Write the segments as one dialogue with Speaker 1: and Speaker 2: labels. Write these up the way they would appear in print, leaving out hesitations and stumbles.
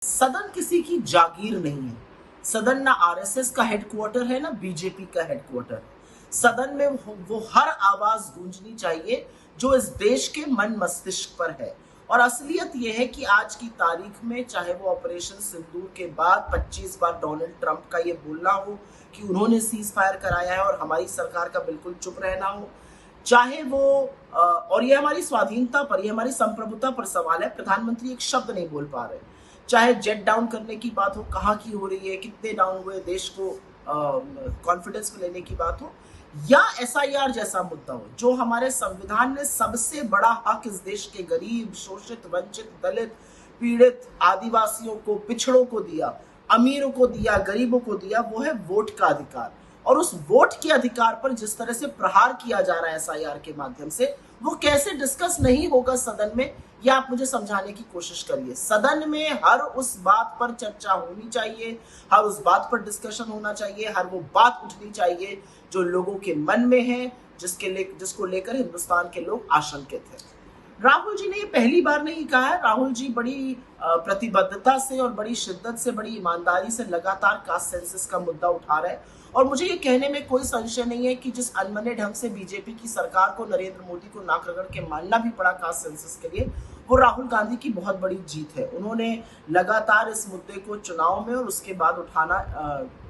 Speaker 1: सदन किसी की जागीर नहीं है। सदन ना आरएसएस का हेडक्वार्टर है ना बीजेपी का हेडक्वार्टर है। सदन में वो हर आवाज गूंजनी चाहिए जो इस देश के मन मस्तिष्क पर है। और असलियत यह है कि आज की तारीख में चाहे वो ऑपरेशन सिंदूर के बाद 25 बार डोनाल्ड ट्रंप का ये बोलना हो कि उन्होंने सीज फायर कराया है और हमारी सरकार का बिल्कुल चुप रहना हो, चाहे वो और ये हमारी स्वाधीनता पर, ये हमारी संप्रभुता पर सवाल है। प्रधानमंत्री एक शब्द नहीं बोल पा रहे। चाहे जेट डाउन करने की बात हो, कहाँ की हो रही है, कितने डाउन हुए, देश को कॉन्फिडेंस में लेने की बात हो, या एसआईआर जैसा मुद्दा हो जो हमारे संविधान ने सबसे बड़ा हक इस देश के गरीब, शोषित, वंचित, दलित, पीड़ित, आदिवासियों को, पिछड़ों को दिया, अमीरों को दिया, गरीबों को दिया, वो है वोट का अधिकार। और उस वोट के अधिकार पर जिस तरह से प्रहार किया जा रहा है एसआईआर के माध्यम से, वो कैसे डिस्कस नहीं होगा सदन में, या आप मुझे समझाने की कोशिश करिए। सदन में हर उस बात पर चर्चा होनी चाहिए, हर उस बात पर डिस्कशन होना चाहिए, हर वो बात उठनी चाहिए जो लोगों के मन में है, जिसको लेकर हिंदुस्तान के लोग आशंकित हैं। राहुल जी ने ये पहली बार नहीं कहा है। राहुल जी बड़ी प्रतिबद्धता से और बड़ी शिद्दत से, बड़ी ईमानदारी से लगातार कास्ट सेंसस का मुद्दा उठा रहे हैं। और मुझे ये कहने में कोई संशय नहीं है कि जिस अनमने ढंग से बीजेपी की सरकार को, नरेंद्र मोदी को नाक रगड़ के मानना भी पड़ा कास्ट सेंसस के लिए, वो राहुल गांधी की बहुत बड़ी जीत है। उन्होंने लगातार इस मुद्दे को चुनाव में और उसके बाद उठाना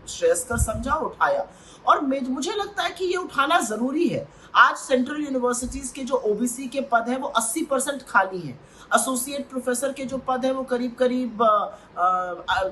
Speaker 1: श्रेयस्कर समझा और उठाया। और मुझे लगता है कि ये उठाना जरूरी है। आज सेंट्रल यूनिवर्सिटीज के जो ओबीसी के पद हैं वो 80% खाली हैं। एसोसिएट प्रोफेसर के जो पद हैं वो करीब करीब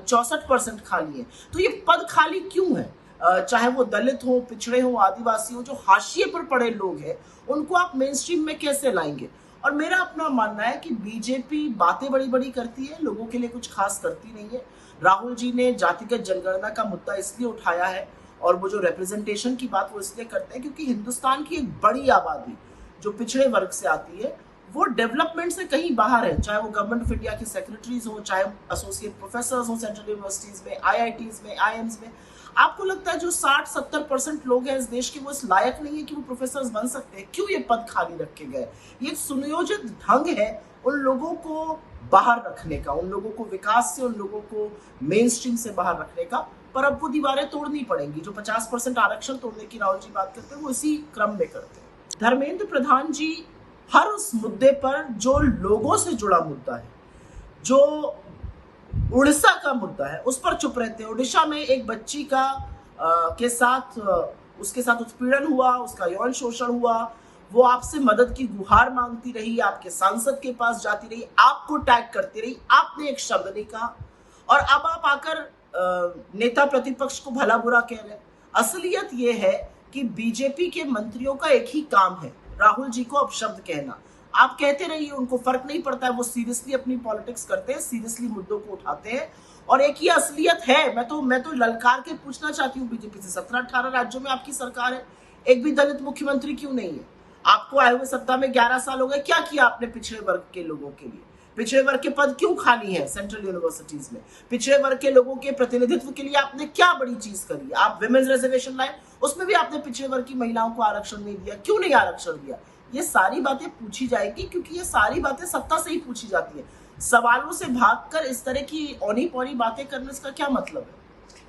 Speaker 1: 64% खाली हैं। तो ये पद खाली क्यों है? चाहे वो दलित हो, पिछड़े हो, आदिवासी हो, जो हाशिए पर पड़े लोग हैं, उनको आप मेन स्ट्रीम में कैसे लाएंगे? और मेरा अपना मानना है कि बीजेपी बातें बड़ी बड़ी करती है, लोगों के लिए कुछ खास करती नहीं है। राहुल जी ने जातिगत जनगणना का मुद्दा इसलिए उठाया है और वो जो रिप्रेजेंटेशन की बात वो इसलिए करते हैं क्योंकि हिंदुस्तान की एक बड़ी आबादी जो पिछड़े वर्ग से आती है वो डेवलपमेंट से कहीं बाहर है। चाहे वो गवर्नमेंट ऑफ इंडिया के सेक्रेटरीज हो, चाहे एसोसिएट प्रोफेसर हो सेंट्रल यूनिवर्सिटीज में, आईआईटीज में, आईएम्स में। आपको लगता है जो 60-70% लोग हैं इस देश के, वो इस लायक नहीं है कि वो प्रोफेसर बन सकते हैं? क्यों ये पद खाली रखे गए? ये एक सुनियोजित ढंग है उन लोगों को बाहर रखने का, उन लोगों को विकास से, उन लोगों को मेन स्ट्रीम से बाहर रखने का। पर अब वो दीवारें तोड़नी पड़ेंगी। जो 50% आरक्षण तोड़ने की राहुल जी बात करते हैं वो इसी क्रम में करते हैं। धर्मेंद्र प्रधान जी हर उस मुद्दे पर जो लोगों से जुड़ा मुद्दा है, जो उड़ीसा का मुद्दा है, उस पर चुप रहते हैं। उड़ीसा में एक बच्ची का उसके साथ उत्पीड़न हुआ, उसका यौन शोषण हुआ, वो आपसे मदद की गुहार मांगती रही, आपके सांसद के पास जाती रही, आपको टैग करती रही, आपने एक शब्द नहीं कहा। और अब आप आकर नेता प्रतिपक्ष को भला बुरा कह रहे हैं। असलियत यह है कि बीजेपी के मंत्रियों का एक ही काम है, राहुल जी को अपशब्द कहना। आप कहते रहिए, उनको फर्क नहीं पड़ता है, वो सीरियसली अपनी पॉलिटिक्स करते हैं, सीरियसली मुद्दों को उठाते हैं। और एक ही असलियत है, मैं तो ललकार के पूछना चाहती हूँ बीजेपी से, 17-18 राज्यों में आपकी सरकार है, एक भी दलित मुख्यमंत्री क्यों नहीं है? आपको आए हुए सत्ता में 11 साल हो गए, क्या किया आपने पिछड़े वर्ग के लोगों के लिए? पिछड़े वर्ग के पद क्यों खाली हैं सेंट्रल यूनिवर्सिटीज में? पिछड़े वर्ग के लोगों के प्रतिनिधित्व के लिए आपने क्या बड़ी चीज करी? आप विमेंस रिजर्वेशन लाए, उसमें भी आपने पिछड़े वर्ग की महिलाओं को आरक्षण नहीं दिया। क्यों नहीं आरक्षण दिया? ये सारी बातें पूछी जाएगी, क्योंकि ये सारी बातें सत्ता से ही पूछी जाती है। सवालों से भागकर इस तरह की औनी पौनी बातें करने का क्या मतलब है?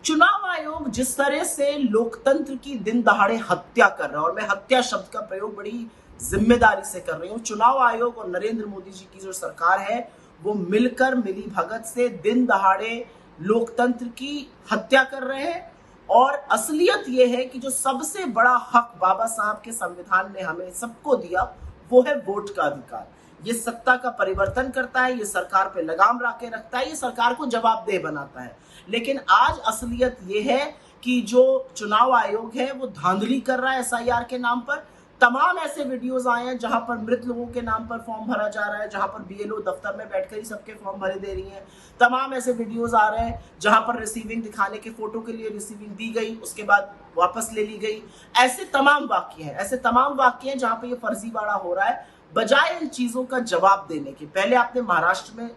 Speaker 1: चुनाव आयोग जिस तरह से लोकतंत्र की दिन दहाड़े हत्या कर रहा है, और मैं हत्या शब्द का प्रयोग बड़ी जिम्मेदारी से कर रही हूँ, चुनाव आयोग और नरेंद्र मोदी जी की जो सरकार है वो मिलकर मिली भगत से दिन दहाड़े लोकतंत्र की हत्या कर रहे हैं। और असलियत यह है कि जो सबसे बड़ा हक बाबा साहब के संविधान ने हमें सबको दिया वो है वोट का अधिकार। ये सत्ता का परिवर्तन करता है, ये सरकार पे लगाम के रखता है, ये सरकार को जवाबदेह बनाता है। लेकिन आज असलियत ये है कि जो चुनाव आयोग है वो धांधली कर रहा है एसआईआर के नाम पर। तमाम ऐसे वीडियोस आए हैं जहां पर मृत लोगों के नाम पर फॉर्म भरा जा रहा है, जहां पर बीएलओ दफ्तर में बैठकर ही सबके फॉर्म भरे दे रही हैं। तमाम ऐसे वीडियोस आ रहे हैं जहां पर रिसीविंग दिखाने के फोटो के लिए रिसीविंग दी गई, उसके बाद वापस ले ली गई। ऐसे तमाम वाक्य हैं जहां पर ये फर्जीवाड़ा हो रहा है। बजाय इन चीजों का जवाब देने के, पहले आपने महाराष्ट्र में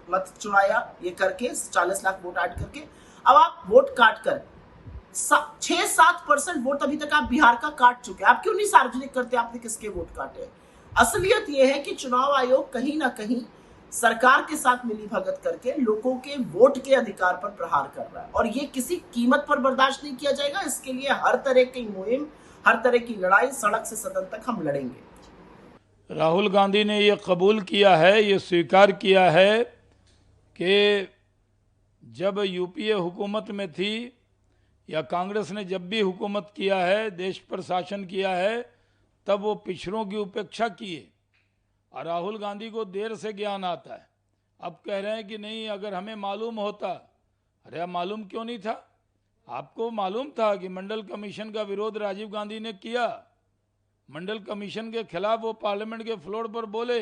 Speaker 1: मत चुराया ये करके 40 लाख वोट ऐड करके, अब आप वोट काट कर 6-7% वोट अभी तक आप बिहार का काट चुके हैं। आप क्यों नहीं सार्वजनिक करते आपने किसके वोट काटे? असलियत यह है कि चुनाव आयोग कहीं ना कहीं सरकार के साथ मिलीभगत करके लोगों के वोट के अधिकार पर प्रहार कर रहा है, और ये किसी कीमत पर बर्दाश्त नहीं किया जाएगा। इसके लिए हर तरह की मुहिम, हर तरह की लड़ाई सड़क से सदन तक हम लड़ेंगे।
Speaker 2: राहुल गांधी ने ये कबूल किया है, ये स्वीकार किया है कि जब यूपीए हुकूमत में थी या कांग्रेस ने जब भी हुकूमत किया है, देश पर शासन किया है, तब वो पिछड़ों की उपेक्षा किए। और राहुल गांधी को देर से ज्ञान आता है। अब कह रहे हैं कि नहीं, अगर हमें मालूम होता। अरे मालूम क्यों नहीं था? आपको मालूम था कि मंडल कमीशन का विरोध राजीव गांधी ने किया। मंडल कमीशन के खिलाफ वो पार्लियामेंट के फ्लोर पर बोले,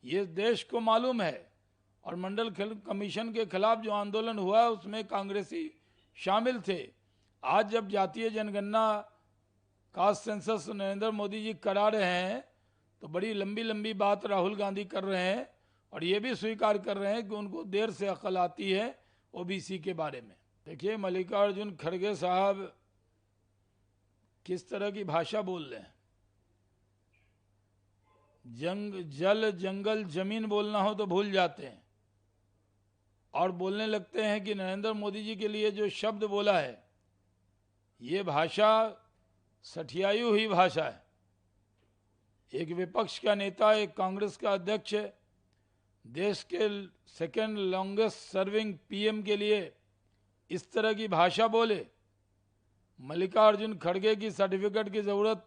Speaker 2: ये देश को मालूम है। और मंडल कमीशन के खिलाफ जो आंदोलन हुआ उसमें कांग्रेसी शामिल थे। आज जब जातीय जनगणना कास्ट सेंसस नरेंद्र मोदी जी करा रहे हैं तो बड़ी लंबी लंबी बात राहुल गांधी कर रहे हैं और ये भी स्वीकार कर रहे हैं कि उनको देर से अकल आती है ओबीसी के बारे में। देखिए मल्लिकार्जुन खड़गे साहब किस तरह की भाषा बोल रहे हैं। जल जंगल जमीन बोलना हो तो भूल जाते हैं और बोलने लगते हैं कि नरेंद्र मोदी जी के लिए जो शब्द बोला है, ये भाषा सठियाई हुई भाषा है। एक विपक्ष का नेता, एक कांग्रेस का अध्यक्ष, देश के सेकेंड लॉन्गेस्ट सर्विंग पीएम के लिए इस तरह की भाषा बोले। मल्लिकार्जुन खड़गे की सर्टिफिकेट की जरूरत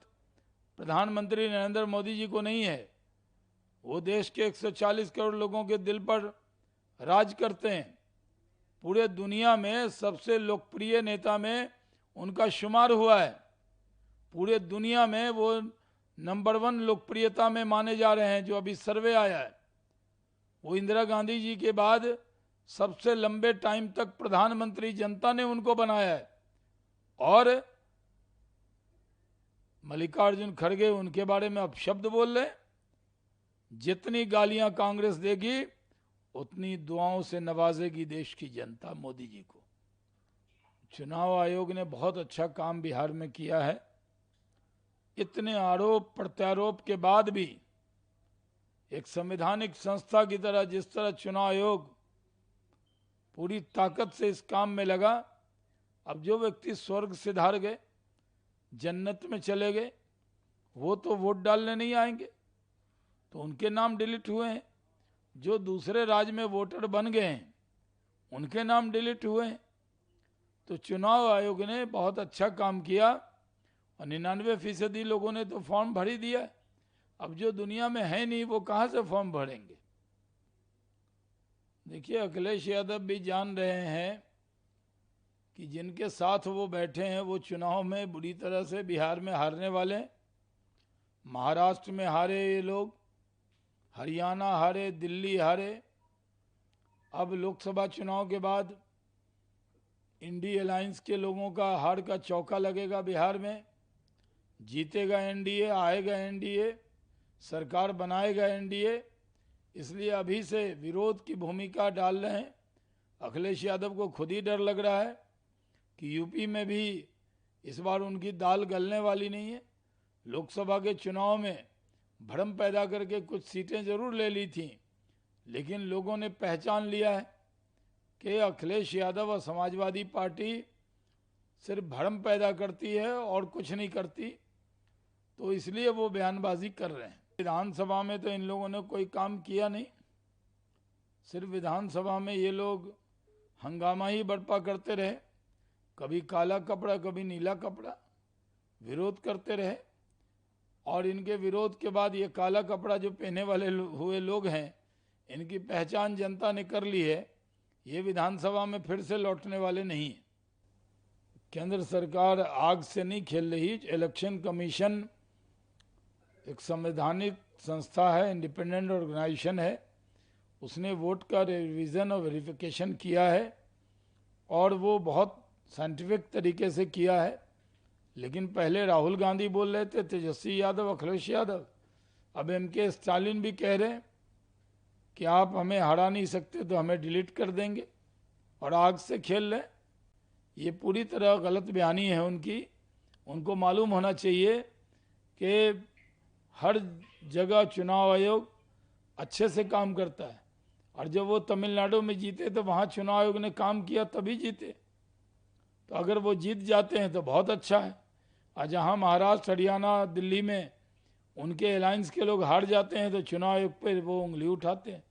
Speaker 2: प्रधानमंत्री नरेंद्र मोदी जी को नहीं है। वो देश के 140 करोड़ लोगों के दिल पर राज करते हैं। पूरे दुनिया में सबसे लोकप्रिय नेता में उनका शुमार हुआ है। पूरे दुनिया में वो नंबर 1 लोकप्रियता में माने जा रहे हैं। जो अभी सर्वे आया है, वो इंदिरा गांधी जी के बाद सबसे लंबे टाइम तक प्रधानमंत्री जनता ने उनको बनाया है। और मल्लिकार्जुन खड़गे उनके बारे में अब शब्द बोल रहे। जितनी गालियां कांग्रेस देगी उतनी दुआओं से नवाजेगी देश की जनता मोदी जी को। चुनाव आयोग ने बहुत अच्छा काम बिहार में किया है। इतने आरोप प्रत्यारोप के बाद भी एक संवैधानिक संस्था की तरह जिस तरह चुनाव आयोग पूरी ताकत से इस काम में लगा, अब जो व्यक्ति स्वर्ग सिधार गए, जन्नत में चले गए, वो तो वोट डालने नहीं आएंगे, तो उनके नाम डिलीट हुए हैं। जो दूसरे राज्य में वोटर बन गए हैं उनके नाम डिलीट हुए हैं। तो चुनाव आयोग ने बहुत अच्छा काम किया और 99% लोगों ने तो फॉर्म भर ही दिया। अब जो दुनिया में है नहीं वो कहाँ से फॉर्म भरेंगे? देखिए अखिलेश यादव भी जान रहे हैं कि जिनके साथ वो बैठे हैं वो चुनाव में बुरी तरह से बिहार में हारने वाले। महाराष्ट्र में हारे ये लोग, हरियाणा हारे, दिल्ली हारे। अब लोकसभा चुनाव के बाद इंडी अलायंस के लोगों का हार का चौका लगेगा बिहार में। जीतेगा एनडीए, आएगा एनडीए, सरकार बनाएगा एनडीए। इसलिए अभी से विरोध की भूमिका डाल रहे हैं। अखिलेश यादव को खुद ही डर लग रहा है कि यूपी में भी इस बार उनकी दाल गलने वाली नहीं है। लोकसभा के चुनाव में भ्रम पैदा करके कुछ सीटें जरूर ले ली थी, लेकिन लोगों ने पहचान लिया है कि अखिलेश यादव और समाजवादी पार्टी सिर्फ भ्रम पैदा करती है और कुछ नहीं करती। तो इसलिए वो बयानबाजी कर रहे हैं। विधानसभा में तो इन लोगों ने कोई काम किया नहीं। सिर्फ विधानसभा में ये लोग हंगामा ही बर्पा करते रहे। कभी काला कपड़ा, कभी नीला कपड़ा, विरोध करते रहे। और इनके विरोध के बाद ये काला कपड़ा जो पहने वाले हुए लोग हैं, इनकी पहचान जनता ने कर ली है। ये विधानसभा में फिर से लौटने वाले नहीं है। केंद्र सरकार आग से नहीं खेल रही। इलेक्शन कमीशन एक संवैधानिक संस्था है, इंडिपेंडेंट ऑर्गेनाइजेशन है। उसने वोट का रिवीजन और वेरिफिकेशन किया है और वो बहुत साइंटिफिक तरीके से किया है। लेकिन पहले राहुल गांधी बोल रहे थे, तेजस्वी यादव, अखिलेश यादव, अब एमके स्टालिन भी कह रहे हैं कि आप हमें हरा नहीं सकते तो हमें डिलीट कर देंगे और आग से खेल रहे। ये पूरी तरह गलत बयानी है उनकी। उनको मालूम होना चाहिए कि हर जगह चुनाव आयोग अच्छे से काम करता है। और जब वो तमिलनाडु में जीते तो वहाँ चुनाव आयोग ने काम किया तभी जीते। तो अगर वो जीत जाते हैं तो बहुत अच्छा है, और जहाँ महाराष्ट्र, हरियाणा, दिल्ली में उनके अलायंस के लोग हार जाते हैं तो चुनाव आयोग पर वो उंगली उठाते हैं।